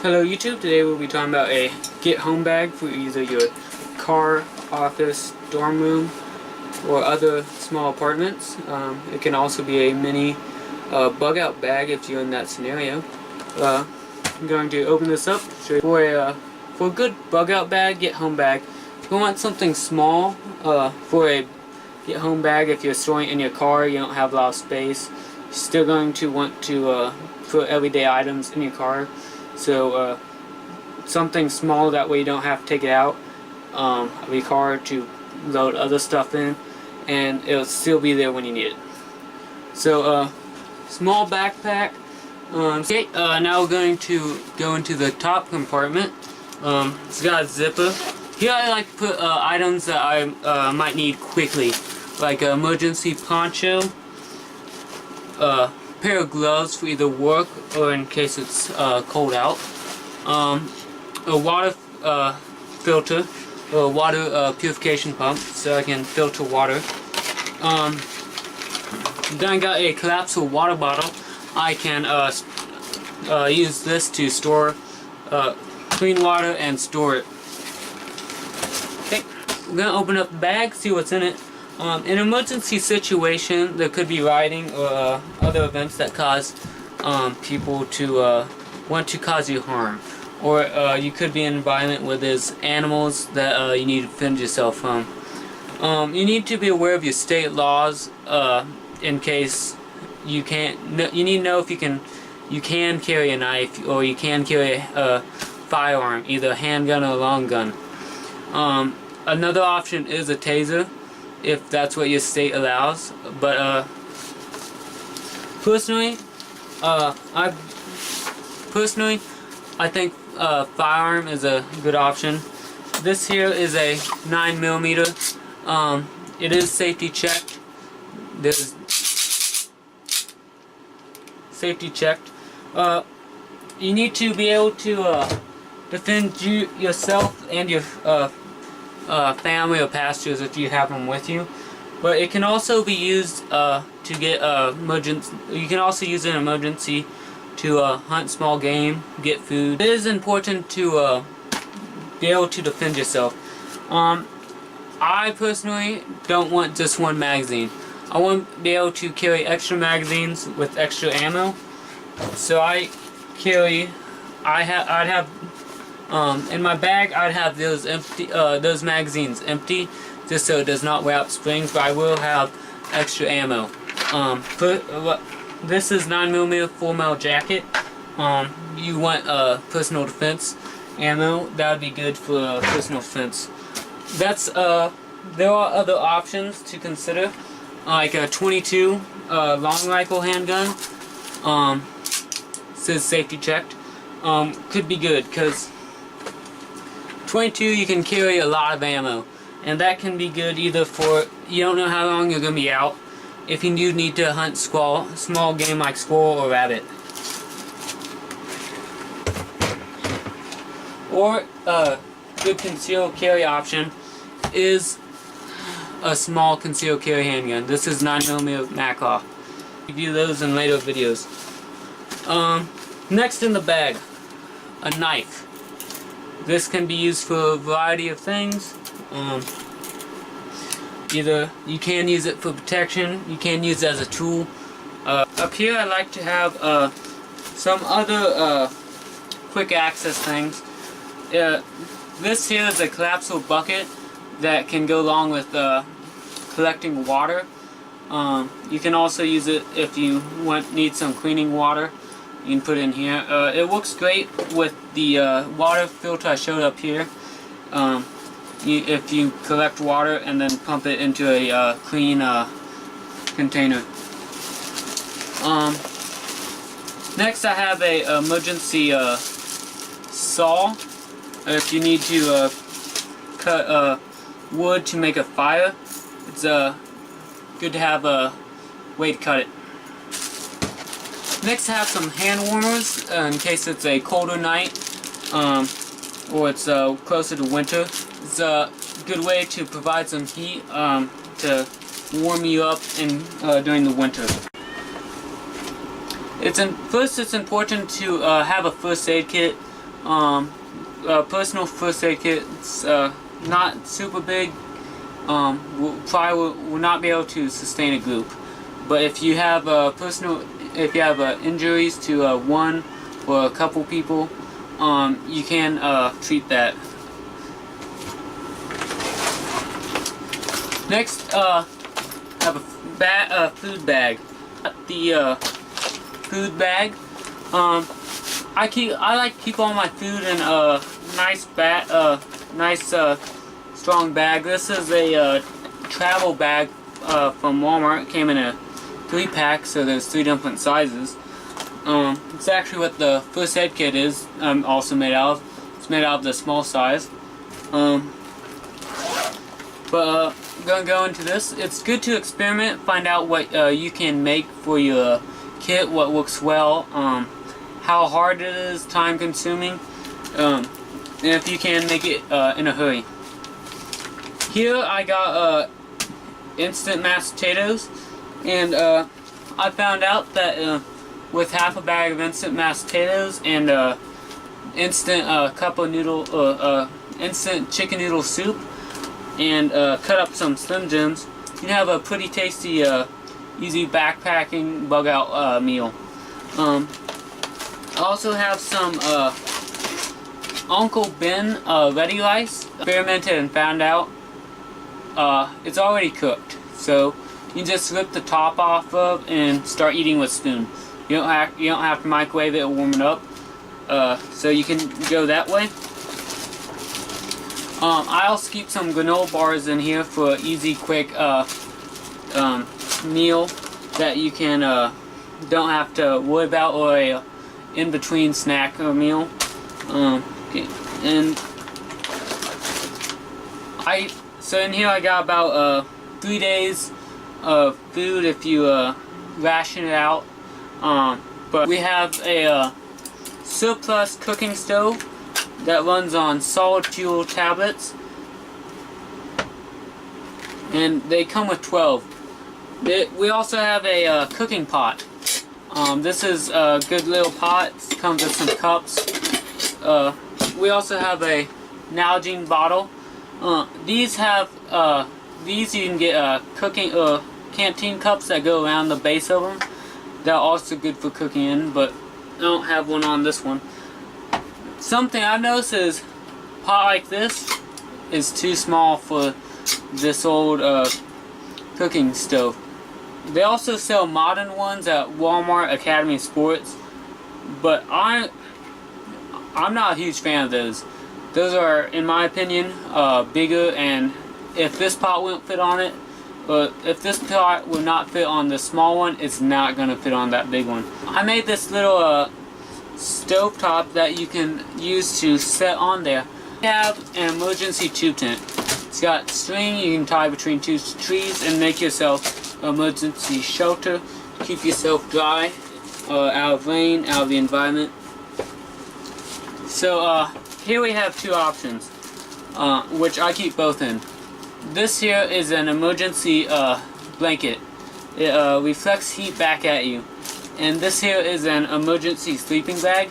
Hello YouTube, today we'll be talking about a get home bag for either your car, office, dorm room, or other small apartments. It can also be a mini bug out bag if you're in that scenario. I'm going to open this up, show you for a good bug out bag, get home bag. If you want something small for a get home bag, if you're storing it in your car, you don't have a lot of space, you're still going to want to put everyday items in your car. So something small, that way you don't have to take it out of your car to load other stuff in, and it'll still be there when you need it. So small backpack. Okay, now we're going to go into the top compartment. It's got a zipper. Here I like to put items that I might need quickly, like an emergency poncho, pair of gloves for either work or in case it's cold out, a water filter or water purification pump so I can filter water. Then I got a collapsible water bottle. I can use this to store clean water and store it. Okay, we're gonna open up the bag, see what's in it. In an emergency situation, there could be rioting or other events that cause people to want to cause you harm. Or you could be in an environment where there's animals that you need to defend yourself from. You need to be aware of your state laws in case you can't. You need to know if you can carry a knife or you can carry a firearm, either a handgun or a long gun. Another option is a taser, if that's what your state allows, but personally, I think firearm is a good option. This here is a 9mm. It is safety checked. There's safety checked. You need to be able to defend yourself and your family or passengers if you have them with you, but it can also be used to get emergency. You can also use an emergency to hunt small game, get food. It is important to be able to defend yourself. I personally don't want just one magazine. I want to be able to carry extra magazines with extra ammo. So I'd have in my bag, I'd have those empty, those magazines empty, just so it does not wear out springs. But I will have extra ammo. This is 9mm 4mm jacket. You want personal defense ammo. That would be good for personal defense. That's there are other options to consider, like a 22 long rifle handgun. Says safety checked. Could be good because 22, you can carry a lot of ammo, and that can be good either for, you don't know how long you're going to be out, if you do need to hunt small game like squirrel or rabbit. Or a good concealed carry option is a small concealed carry handgun. This is 9mm Makarov. Review those in later videos. Next in the bag, a knife. This can be used for a variety of things. Either you can use it for protection, you can use it as a tool. Up here I like to have some other quick access things. This here is a collapsible bucket that can go along with collecting water. You can also use it if you need some cleaning water. You can put it in here. It works great with the water filter I showed up here. If you collect water and then pump it into a clean container. Next I have a emergency saw. If you need to cut wood to make a fire, it's good to have a way to cut it. Next I have some hand warmers in case it's a colder night or it's closer to winter. It's a good way to provide some heat to warm you up during the winter. First it's important to have a first aid kit Personal first aid kit. It's not super big. Will not be able to sustain a group. But if you have injuries to one or a couple people, you can treat that. Next, have a food bag. The food bag. I like to keep all my food in a nice strong bag. This is a travel bag from Walmart. It came in a 3-pack, so there's 3 different sizes. It's actually what the first aid kit is also made out of. It's made out of the small size. But I'm gonna go into this. It's good to experiment, find out what you can make for your kit, what works well, how hard it is, time consuming, and if you can make it in a hurry. Here I got instant mashed potatoes, and I found out that with half a bag of instant mashed potatoes and instant cup of instant chicken noodle soup, and cut up some Slim Jims, you have a pretty tasty, easy backpacking bug out meal. I also have some Uncle Ben ready rice. Experimented and found out it's already cooked, so you just rip the top off of and start eating with a spoon. You don't have to microwave it or warm it up, so you can go that way. I also keep some granola bars in here for an easy, quick meal that you can don't have to worry about, or a in-between snack or meal. Okay. And so in here I got about 3 days of food if you ration it out. But we have a surplus cooking stove that runs on solid fuel tablets, and they come with 12. We also have a cooking pot. This is a good little pot. It comes with some cups. We also have a Nalgene bottle. These you can get cooking canteen cups that go around the base of them. They're also good for cooking in, but I don't have one on this one. Something I noticed is a pot like this is too small for this old cooking stove. They also sell modern ones at Walmart, Academy Sports, but I'm not a huge fan of those. Those are, in my opinion, bigger, and if this pot won't fit on it, but if this pot will not fit on the small one, it's not going to fit on that big one. I made this little stove top that you can use to set on there. We have an emergency tube tent. It's got string you can tie between 2 trees and make yourself an emergency shelter to keep yourself dry, out of rain, out of the environment. So here we have 2 options, which I keep both in. This here is an emergency blanket. It reflects heat back at you. And this here is an emergency sleeping bag.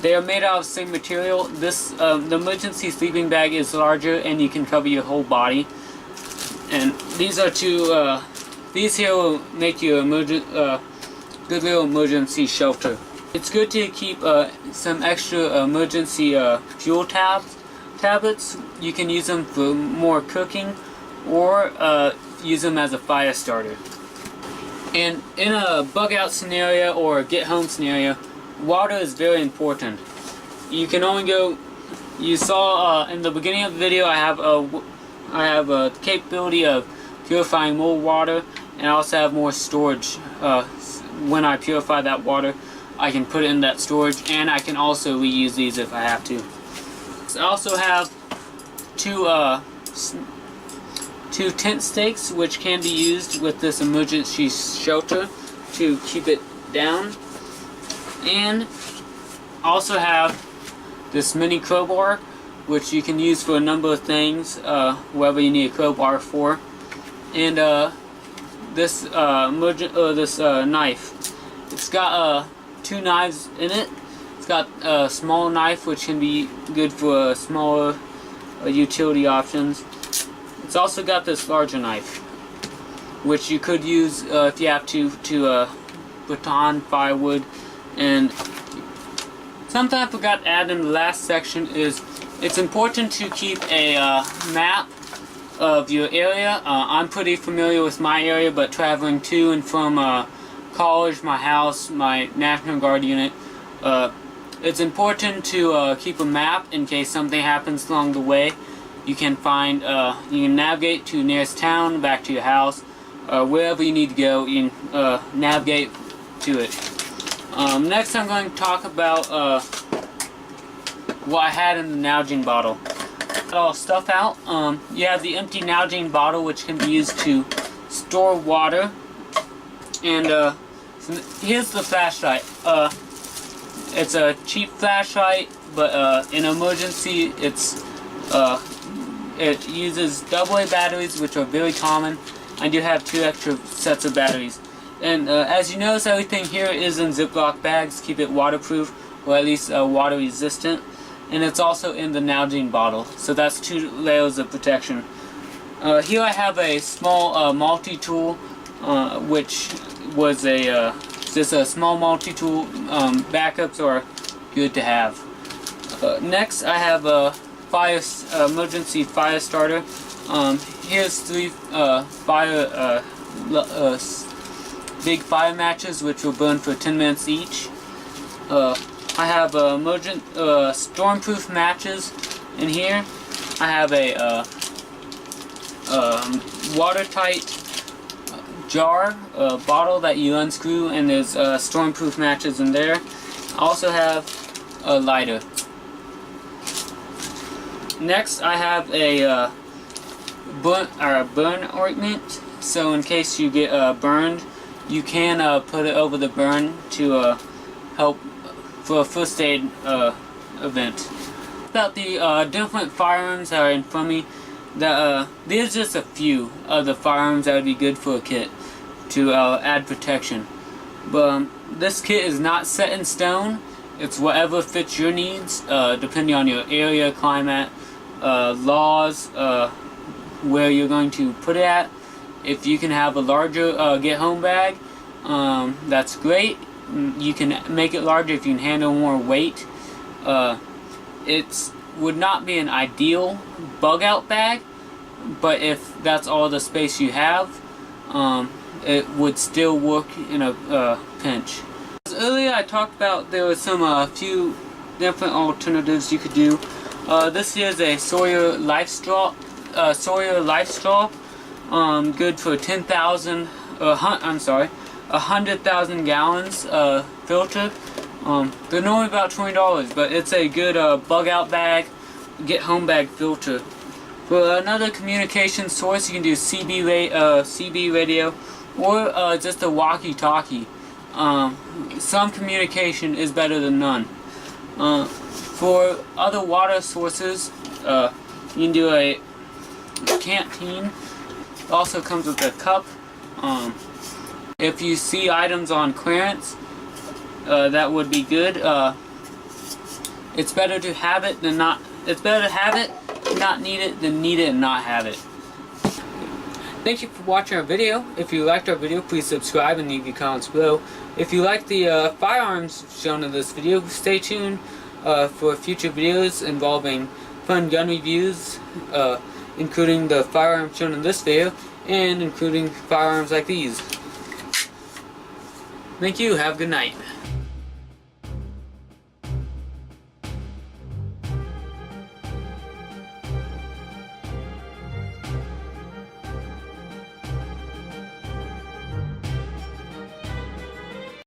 They are made out of the same material. This the emergency sleeping bag is larger and you can cover your whole body. And these are 2. These here will make you a good little emergency shelter. It's good to keep some extra emergency fuel tablets. You can use them for more cooking, or use them as a fire starter. And in a bug out scenario or a get home scenario, water is very important. You can only go. You saw in the beginning of the video, I have a capability of purifying more water, and I also have more storage. When I purify that water, I can put it in that storage, and I can also reuse these if I have to. I also have 2 tent stakes, which can be used with this emergency shelter to keep it down. And also have this mini crowbar, which you can use for a number of things, whatever you need a crowbar for. And this knife. It's got 2 knives in it, It's got a small knife, which can be good for smaller utility options. It's also got this larger knife, which you could use if you have to baton firewood. And something I forgot to add in the last section is it's important to keep a map of your area. I'm pretty familiar with my area, but traveling to and from college, my house, my National Guard unit, it's important to keep a map in case something happens along the way. You can find, you can navigate to the nearest town, back to your house, wherever you need to go. You can navigate to it. Next, I'm going to talk about what I had in the Nalgene bottle. Got all stuff out. You have the empty Nalgene bottle, which can be used to store water. And so here's the flashlight. It's a cheap flashlight, but in emergency, it uses AA batteries, which are very common. I do have 2 extra sets of batteries. And as you notice, everything here is in Ziploc bags, keep it waterproof, or at least water resistant. And it's also in the Nalgene bottle, so that's 2 layers of protection. Here I have a small multi-tool, which was just a small multi-tool. Backups are good to have. Next, I have a emergency fire starter. Here's 3 big fire matches, which will burn for 10 minutes each. I have stormproof matches in here. I have a watertight jar, bottle that you unscrew, and there's stormproof matches in there. I also have a lighter. Next, I have a burn ointment. So in case you get burned, you can put it over the burn to help for a first aid event. About the different firearms that are in front of me, there's just a few of the firearms that would be good for a kit to add protection. But this kit is not set in stone. It's whatever fits your needs, depending on your area, climate, laws, where you're going to put it at. If you can have a larger get home bag, that's great. You can make it larger if you can handle more weight. It would not be an ideal bug out bag, but if that's all the space you have, it would still work in a pinch. Earlier I talked about there were some few different alternatives you could do. This here is a Sawyer Life Straw. Good for 100,000 gallons filter. They're normally about $20, but it's a good bug out bag, get home bag filter. For another communication source, you can do CB radio or just a walkie-talkie. Some communication is better than none. For other water sources, you can do a canteen. It also comes with a cup. If you see items on clearance, that would be good. It's better to have it than not. It's better to have it, not need it, than need it and not have it. Thank you for watching our video. If you liked our video, please subscribe and leave your comments below. If you like the firearms shown in this video, stay tuned for future videos involving fun gun reviews, including the firearms shown in this video, and including firearms like these. Thank you. Have a good night.